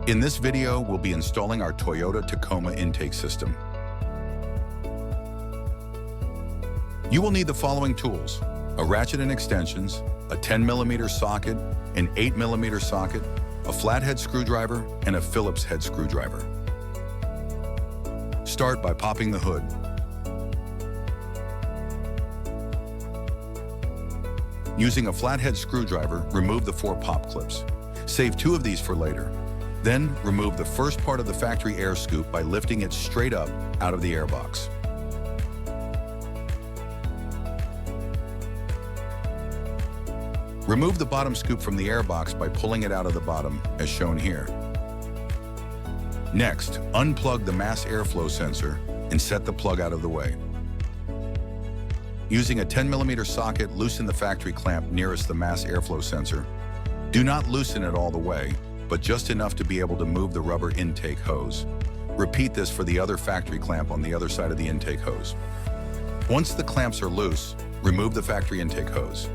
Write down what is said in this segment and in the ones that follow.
In this video, we'll be installing our Toyota Tacoma intake system. You will need the following tools: a ratchet and extensions, a 10mm socket, an 8mm socket, a flathead screwdriver, and a Phillips head screwdriver. Start by popping the hood. Using a flathead screwdriver, remove the 4 pop clips. Save 2 of these for later. Then, remove the first part of the factory air scoop by lifting it straight up out of the airbox. Remove the bottom scoop from the airbox by pulling it out of the bottom, as shown here. Next, unplug the mass airflow sensor and set the plug out of the way. Using a 10mm socket, loosen the factory clamp nearest the mass airflow sensor. Do not loosen it all the way, but just enough to be able to move the rubber intake hose. Repeat this for the other factory clamp on the other side of the intake hose. Once the clamps are loose, remove the factory intake hose.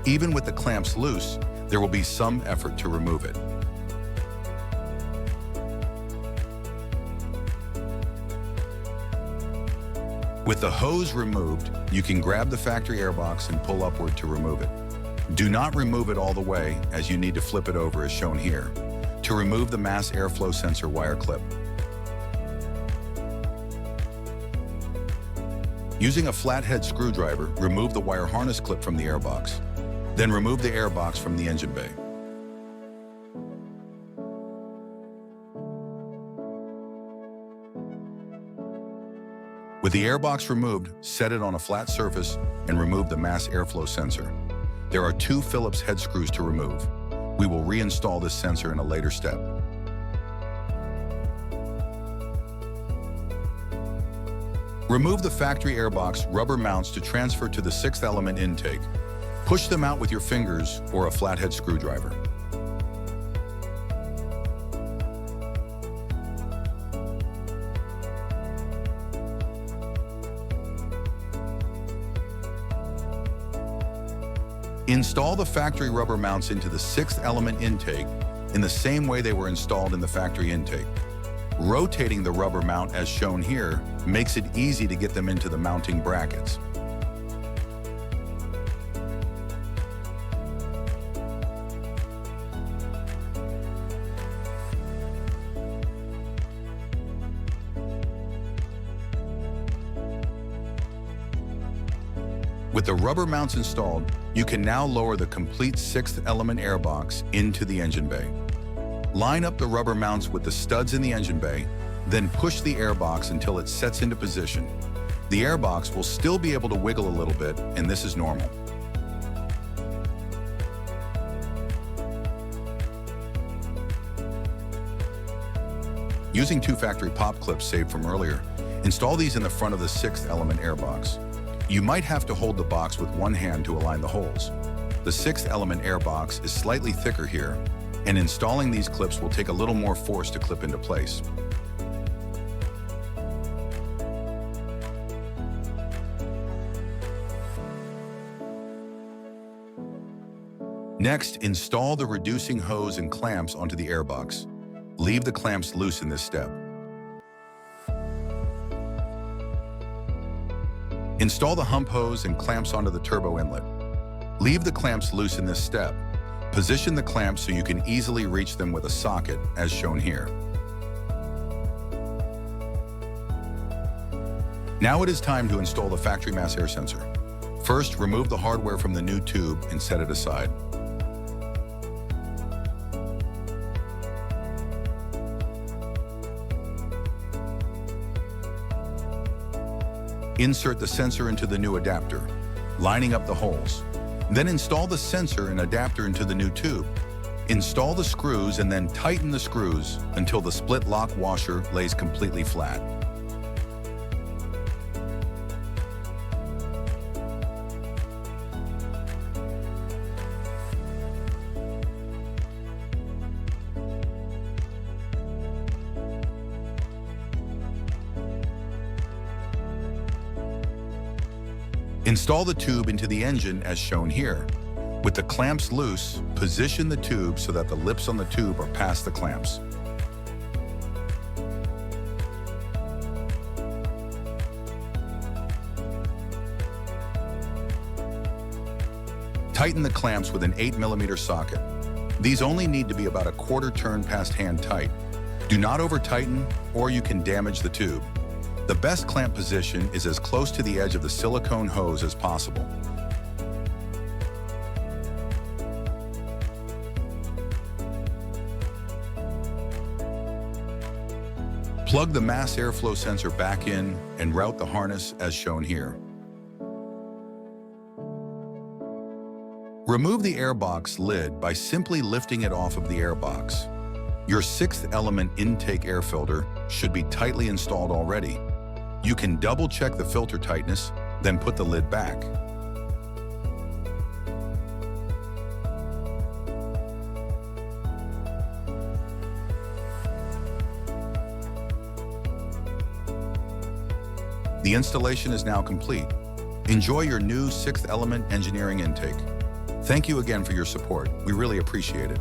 Even with the clamps loose, there will be some effort to remove it. With the hose removed, you can grab the factory airbox and pull upward to remove it. Do not remove it all the way, as you need to flip it over as shown here, to remove the mass airflow sensor wire clip. Using a flathead screwdriver, remove the wire harness clip from the airbox. Then remove the airbox from the engine bay. With the airbox removed, set it on a flat surface and remove the mass airflow sensor. There are 2 Phillips head screws to remove. We will reinstall this sensor in a later step. Remove the factory airbox rubber mounts to transfer to the 6th element intake. Push them out with your fingers or a flathead screwdriver. Install the factory rubber mounts into the 6th element intake in the same way they were installed in the factory intake. Rotating the rubber mount as shown here makes it easy to get them into the mounting brackets. With the rubber mounts installed, you can now lower the complete 6th element airbox into the engine bay. Line up the rubber mounts with the studs in the engine bay, then push the airbox until it sets into position. The airbox will still be able to wiggle a little bit, and this is normal. Using 2 factory pop clips saved from earlier, install these in the front of the 6th element airbox. You might have to hold the box with one hand to align the holes. The 6th element airbox is slightly thicker here, and installing these clips will take a little more force to clip into place. Next, install the reducing hose and clamps onto the airbox. Leave the clamps loose in this step. Install the hump hose and clamps onto the turbo inlet. Leave the clamps loose in this step. Position the clamps so you can easily reach them with a socket, as shown here. Now it is time to install the factory mass air sensor. First, remove the hardware from the new tube and set it aside. Insert the sensor into the new adapter, lining up the holes. Then install the sensor and adapter into the new tube. Install the screws and then tighten the screws until the split lock washer lays completely flat. Install the tube into the engine as shown here. With the clamps loose, position the tube so that the lips on the tube are past the clamps. Tighten the clamps with an 8mm socket. These only need to be about a quarter turn past hand tight. Do not over-tighten, or you can damage the tube. The best clamp position is as close to the edge of the silicone hose as possible. Plug the mass airflow sensor back in and route the harness as shown here. Remove the airbox lid by simply lifting it off of the airbox. Your sixth element intake air filter should be tightly installed already. You can double-check the filter tightness, then put the lid back. The installation is now complete. Enjoy your new sixth element engineering intake. Thank you again for your support. We really appreciate it.